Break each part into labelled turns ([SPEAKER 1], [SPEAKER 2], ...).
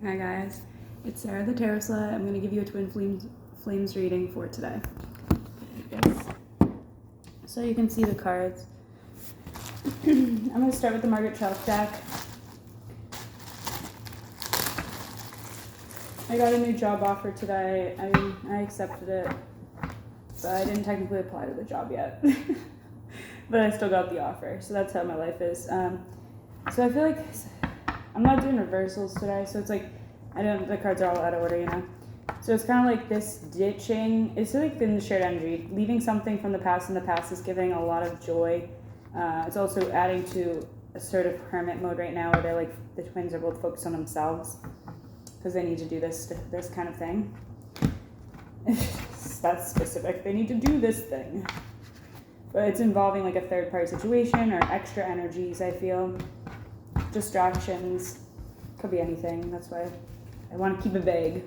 [SPEAKER 1] Hi guys, it's Sarah the Tarot Slut. I'm going to give you a Twin Flames reading for today. Yes. So you can see the cards. I'm going to start with the Margaret Chalk deck. I got a new job offer today. I accepted it, but I didn't technically apply to the job yet. But I still got the offer, so that's how my life is. So I feel like I'm not doing reversals today, so it's like the cards are all out of order, you know. So it's kind of like this ditching. It's like in the shared energy, leaving something from the past, and the past is giving a lot of joy. It's also adding to a sort of hermit mode right now, where they're like the twins are both focused on themselves because they need to do this kind of thing. That's specific. They need to do this thing, but it's involving like a third party situation or extra energies. I feel distractions, could be anything. That's why I want to keep it vague.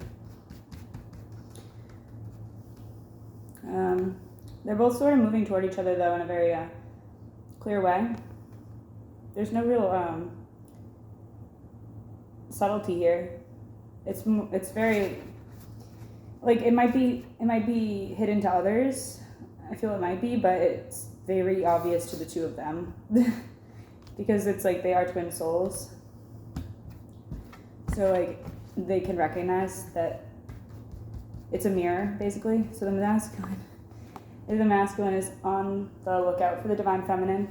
[SPEAKER 1] They're both sort of moving toward each other though in a very clear way. There's no real subtlety here. It's very like it might be hidden to others. I feel it might be, but it's very obvious to the two of them because it's like they are twin souls. So like they can recognize that it's a mirror, basically. So the masculine is on the lookout for the divine feminine,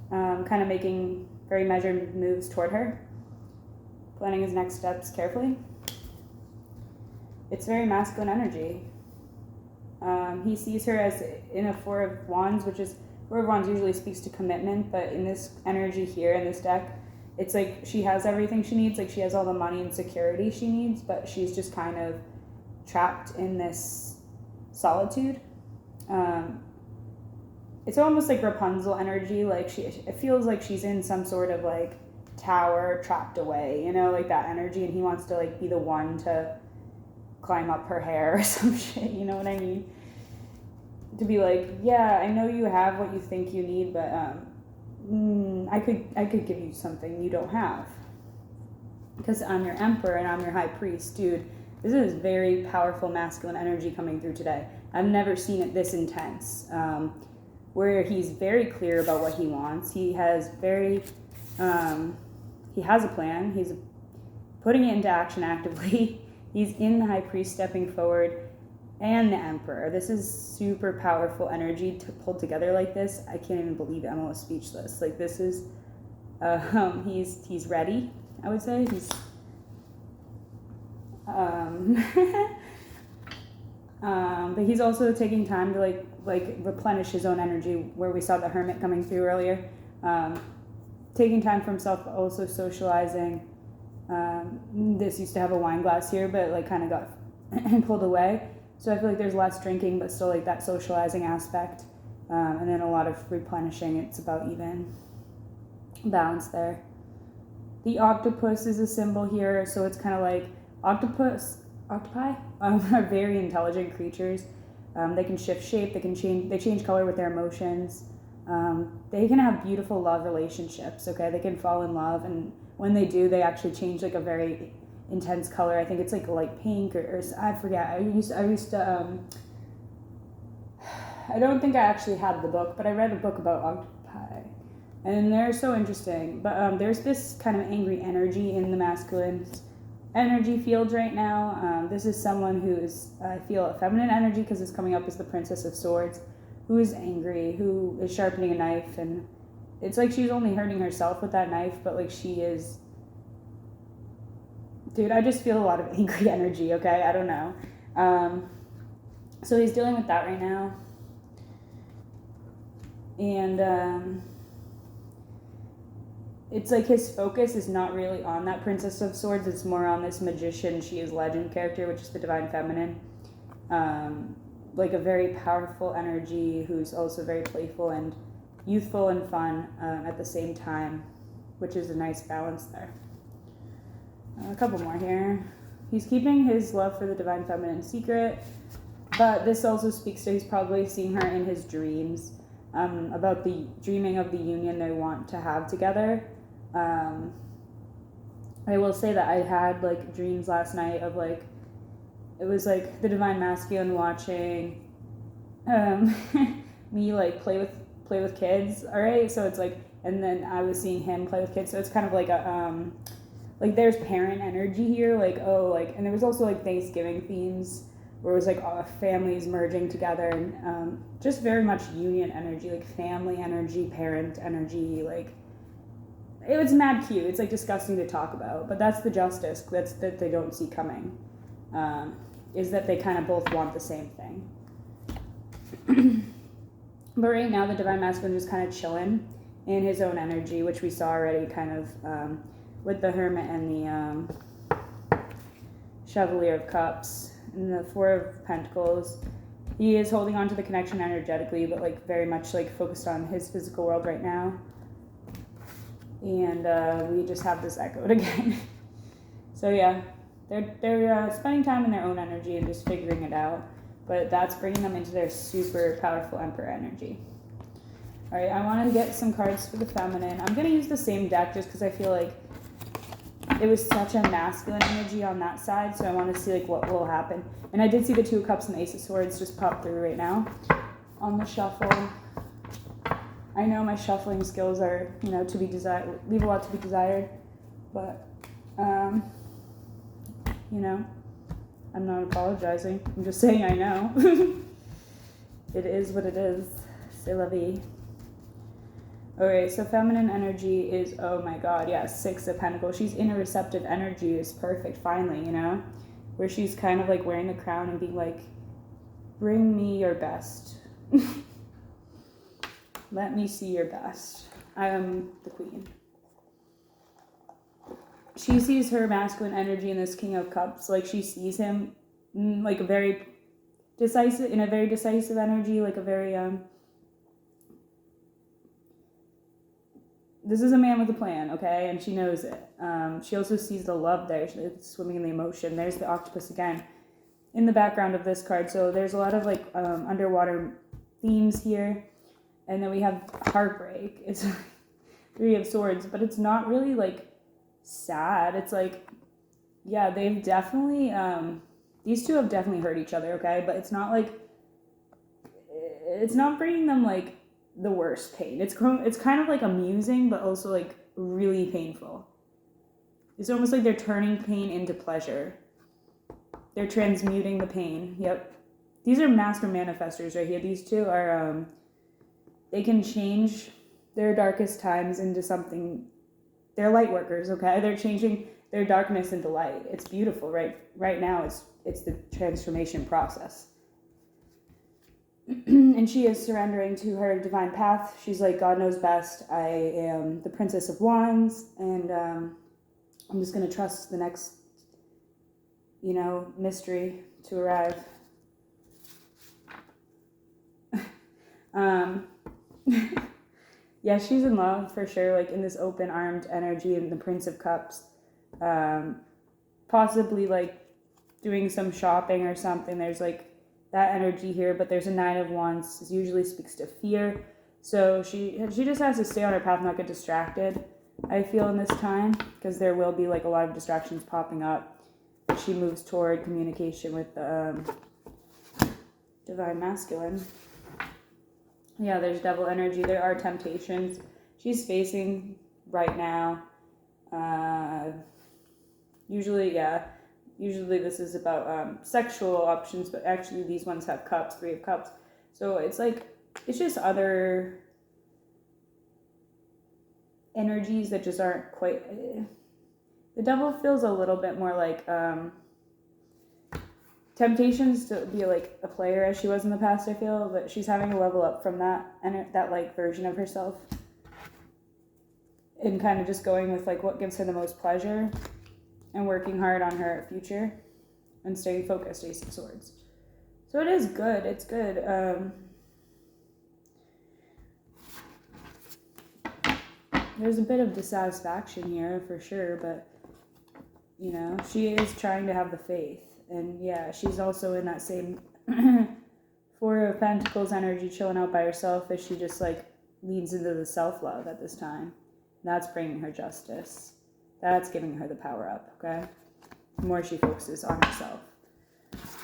[SPEAKER 1] kind of making very measured moves toward her, planning his next steps carefully. It's very masculine energy. He sees her as in a Four of Wands, Four of Wands usually speaks to commitment, but in this energy here, in this deck, it's like she has everything she needs, like she has all the money and security she needs, but she's just kind of trapped in this solitude. It's almost like Rapunzel energy, like it feels like she's in some sort of like tower trapped away, you know, like that energy, and he wants to like be the one to climb up her hair or some shit, you know what I mean? To be like, yeah, I know you have what you think you need, but I could give you something you don't have. Because I'm your emperor and I'm your high priest. Dude, this is very powerful masculine energy coming through today. I've never seen it this intense. Where he's very clear about what he wants. He has he has a plan. He's putting it into action actively. He's in the high priest stepping forward and the emperor. This is super powerful energy to pull together like this. I can't even believe it. I'm almost speechless. Like this is, he's ready, I would say. He's, but he's also taking time to like replenish his own energy, where we saw the hermit coming through earlier. Taking time for himself, also socializing. This used to have a wine glass here, but like kind of got pulled away. So I feel like there's less drinking, but still like that socializing aspect. And then a lot of replenishing. It's about even balance there. The octopus is a symbol here, so it's kind of like octopi are very intelligent creatures. They can shift shape, they change color with their emotions. They can have beautiful love relationships, okay? They can fall in love, and when they do, they actually change like a very intense color. I think it's like light pink or I forget. I used to I don't think I actually had the book, but I read a book about octopi, and they're so interesting. But there's this kind of angry energy in the masculine energy field right now. This is someone who is, I feel, a feminine energy because it's coming up as the Princess of Swords, who is angry, who is sharpening a knife, and it's like she's only hurting herself with that knife, but like she is. Dude, I just feel a lot of angry energy, okay? I don't know. So he's dealing with that right now. And it's like his focus is not really on that Princess of Swords. It's more on this magician, she is legend character, which is the divine feminine. Like a very powerful energy who's also very playful and youthful and fun at the same time, which is a nice balance there. A couple more here. He's keeping his love for the divine feminine secret, but this also speaks to he's probably seeing her in his dreams, about the dreaming of the union they want to have together. I will say that I had like dreams last night of like, it was like the divine masculine watching um, me like play with kids. All right, so it's like, and then I was seeing him play with kids. So it's kind of like a like there's parent energy here. Like oh like, and there was also like Thanksgiving themes where it was like families merging together and just very much union energy, like family energy, parent energy, like. It was mad cute. It's like disgusting to talk about, but that's the justice that's that they don't see coming. Is that they kind of both want the same thing. But right now, the divine masculine is kind of chilling in his own energy, which we saw already, kind of with the hermit and the chevalier of cups and the four of pentacles. He is holding on to the connection energetically, but like very much like focused on his physical world right now. And we just have this echoed again. So yeah, they're spending time in their own energy and just figuring it out. But that's bringing them into their super powerful Emperor energy. All right, I wanted to get some cards for the feminine. I'm gonna use the same deck just because I feel like it was such a masculine energy on that side. So I want to see like what will happen. And I did see the Two of Cups and the Ace of Swords just pop through right now on the shuffle. I know my shuffling skills are, to be desired, leave a lot to be desired, but, I'm not apologizing. I'm just saying I know. It is what it is. C'est la vie. Okay, so feminine energy is, oh my god, yeah, Six of Pentacles. She's in a receptive energy is perfect, finally, where she's kind of like wearing the crown and being like, bring me your best. Let me see your best. I am the queen. She sees her masculine energy in this King of Cups. Like she sees him like a very decisive energy, like a very, this is a man with a plan, okay? And she knows it. She also sees the love there. She's swimming in the emotion. There's the octopus again in the background of this card. So there's a lot of like underwater themes here. And then we have heartbreak. It's Three of Swords, but it's not really like sad. It's like, yeah, they've definitely, these two have definitely hurt each other, okay? But it's not like, it's not bringing them like the worst pain. It's kind of like amusing, but also like really painful. It's almost like they're turning pain into pleasure. They're transmuting the pain. Yep. These are master manifestors right here. These two are, they can change their darkest times into something. They're light workers, okay? They're changing their darkness into light. It's beautiful, right? Right now, it's the transformation process. And she is surrendering to her divine path. She's like, God knows best. I am the Princess of Wands, and I'm just going to trust the next, mystery to arrive. Yeah, she's in love for sure, like in this open-armed energy and the Prince of Cups. Possibly like doing some shopping or something. There's like that energy here, but there's a Nine of Wands. This usually speaks to fear. So she just has to stay on her path, not get distracted, I feel, in this time, because there will be like a lot of distractions popping up. She moves toward communication with the divine masculine. Yeah, there's devil energy. There are temptations she's facing right now. Usually this is about sexual options, but actually these ones have cups, Three of Cups. So it's like, it's just other energies that just aren't quite... The devil feels a little bit more like... temptations to be like a player as she was in the past, I feel, but she's having to level up from that and that like version of herself and kind of just going with like what gives her the most pleasure and working hard on her future and staying focused. Ace of Swords. So it is good. It's good. There's a bit of dissatisfaction here for sure, but she is trying to have the faith. And yeah, she's also in that same Four of Pentacles energy, chilling out by herself as she just like leans into the self-love at this time. That's bringing her justice. That's giving her the power up, okay? The more she focuses on herself.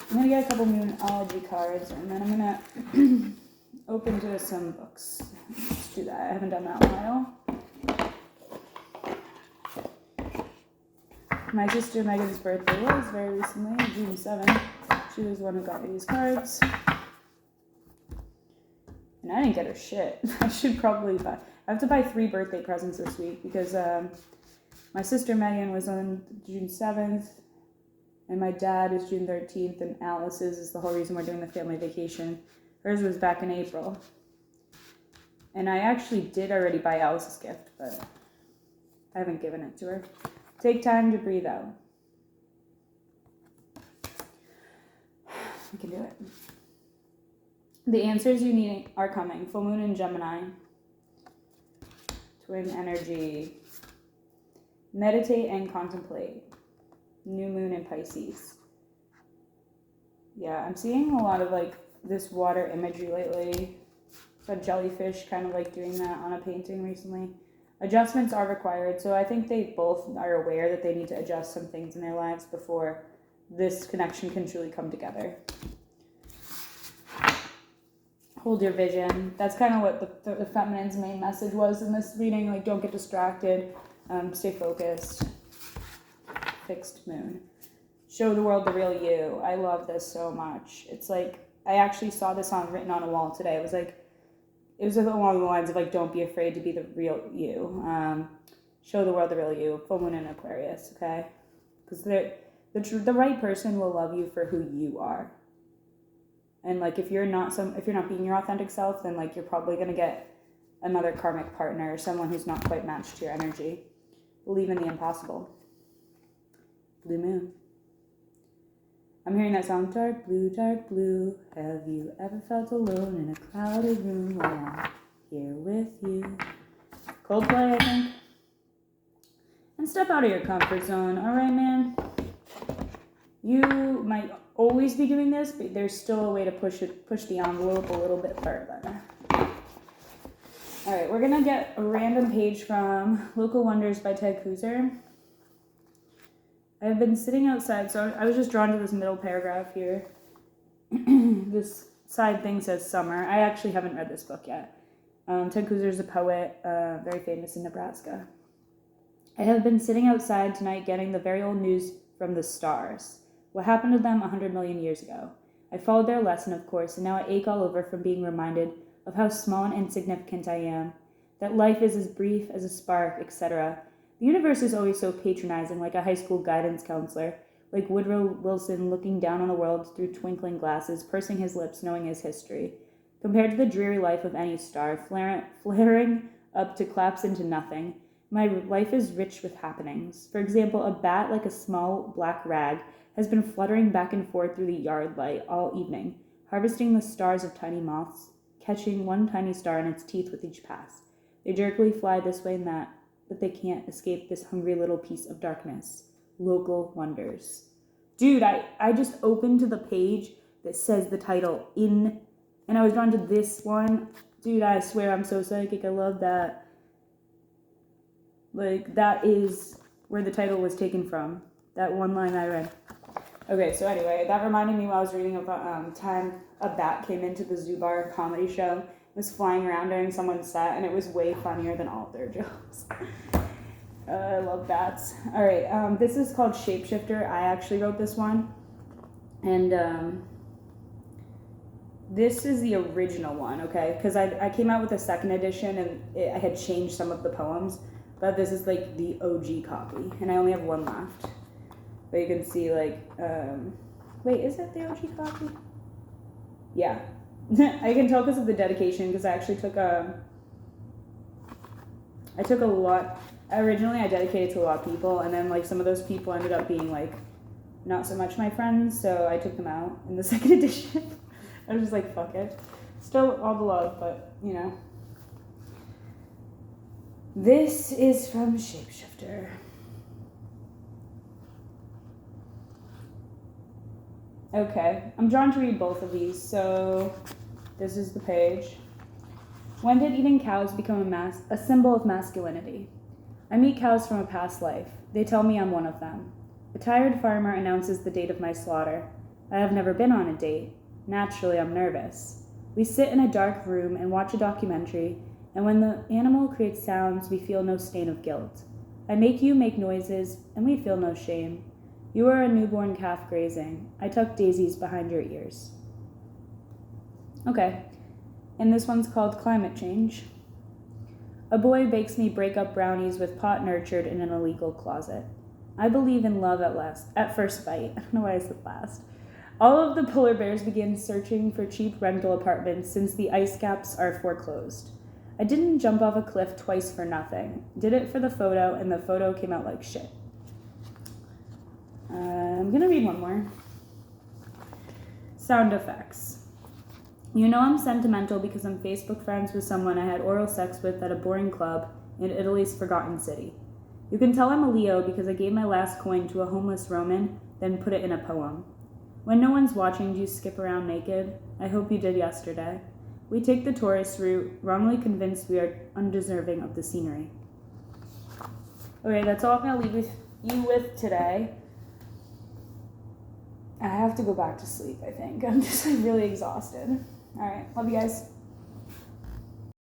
[SPEAKER 1] I'm going to get a couple Moonology cards, and then I'm going to open to some books. Let's do that. I haven't done that in a while. My sister Megan's birthday was very recently, June 7th. She was the one who got me these cards. And I didn't get her shit. I should probably buy. I have to buy 3 birthday presents this week because my sister Megan was on June 7th, and my dad is June 13th, and Alice's is the whole reason we're doing the family vacation. Hers was back in April. And I actually did already buy Alice's gift, but I haven't given it to her. Take time to breathe out. We can do it. The answers you need are coming. Full moon in Gemini. Twin energy. Meditate and contemplate. New moon in Pisces. Yeah, I'm seeing a lot of like this water imagery lately. So jellyfish kind of like doing that on a painting recently. Adjustments are required, so I think they both are aware that they need to adjust some things in their lives before this connection can truly come together. Hold your vision. That's kind of what the feminine's main message was in this reading. Like, don't get distracted. Stay focused. Fixed moon. Show the world the real you. I love this so much. It's like, I actually saw this written on a wall today. It was along the lines of like, don't be afraid to be the real you. Show the world the real you. Full moon in Aquarius, okay? Because the right person will love you for who you are. And like, if you're not being your authentic self, then like, you're probably gonna get another karmic partner or someone who's not quite matched to your energy. Believe in the impossible. Blue moon. I'm hearing that song, dark blue. Have you ever felt alone in a crowded room? Well, I'm here with you. Coldplay, I think. And step out of your comfort zone, all right, man? You might always be doing this, but there's still a way to push the envelope a little bit further. All right, we're gonna get a random page from Local Wonders by Ted Kooser. I've been sitting outside, so I was just drawn to this middle paragraph here. This side thing says summer. I actually haven't read this book yet. Ted Kooser is a poet, very famous in Nebraska. I have been sitting outside tonight getting the very old news from the stars. What happened to them 100 million years ago? I followed their lesson, of course, and now I ache all over from being reminded of how small and insignificant I am, that life is as brief as a spark, etc. The universe is always so patronizing, like a high school guidance counselor, like Woodrow Wilson looking down on the world through twinkling glasses, pursing his lips, knowing his history. Compared to the dreary life of any star, flaring up to collapse into nothing, my life is rich with happenings. For example, a bat like a small black rag has been fluttering back and forth through the yard light all evening, harvesting the stars of tiny moths, catching one tiny star in its teeth with each pass. They jerkily fly this way and that, but they can't escape this hungry little piece of darkness. Local Wonders. Dude, I just opened to the page that says the title in, and I was drawn to this one. Dude, I swear I'm so psychic. I love that. Like, that is where the title was taken from. That one line I read. Okay, so anyway, that reminded me while I was reading about time a bat came into the Zubar comedy show. Was flying around during someone's set, and it was way funnier than all of their jokes. I love bats. All right, this is called Shapeshifter. I actually wrote this one, and this is the original one, okay? Because I came out with a second edition, and I had changed some of the poems, but this is like the OG copy, and I only have one left. But you can see like, wait, is it the OG copy? Yeah. I can tell because of the dedication, because I actually took a lot. Originally, I dedicated to a lot of people, and then like some of those people ended up being like not so much my friends, so I took them out in the second edition. I was just like, fuck it. Still all the love, but you know. This is from Shapeshifter. Okay, I'm drawn to read both of these, so this is the page. When did eating cows become a symbol of masculinity? I meet cows from a past life. They tell me I'm one of them. A tired farmer announces the date of my slaughter. I have never been on a date. Naturally, I'm nervous. We sit in a dark room and watch a documentary, and when the animal creates sounds, we feel no stain of guilt. I make you make noises, and we feel no shame. You are a newborn calf grazing. I tuck daisies behind your ears. Okay, and this one's called Climate Change. A boy bakes me breakup brownies with pot nurtured in an illegal closet. I believe in love at first bite. I don't know why I said last. All of the polar bears begin searching for cheap rental apartments since the ice caps are foreclosed. I didn't jump off a cliff twice for nothing. Did it for the photo, and the photo came out like shit. I'm gonna read one more. Sound effects. You know I'm sentimental because I'm Facebook friends with someone I had oral sex with at a boring club in Italy's forgotten city. You can tell I'm a Leo because I gave my last coin to a homeless Roman, then put it in a poem. When no one's watching, do you skip around naked? I hope you did yesterday. We take the tourist route, wrongly convinced we are undeserving of the scenery. Okay, that's all I'm going to leave you with today. I have to go back to sleep, I think. I'm just really exhausted. All right, love you guys.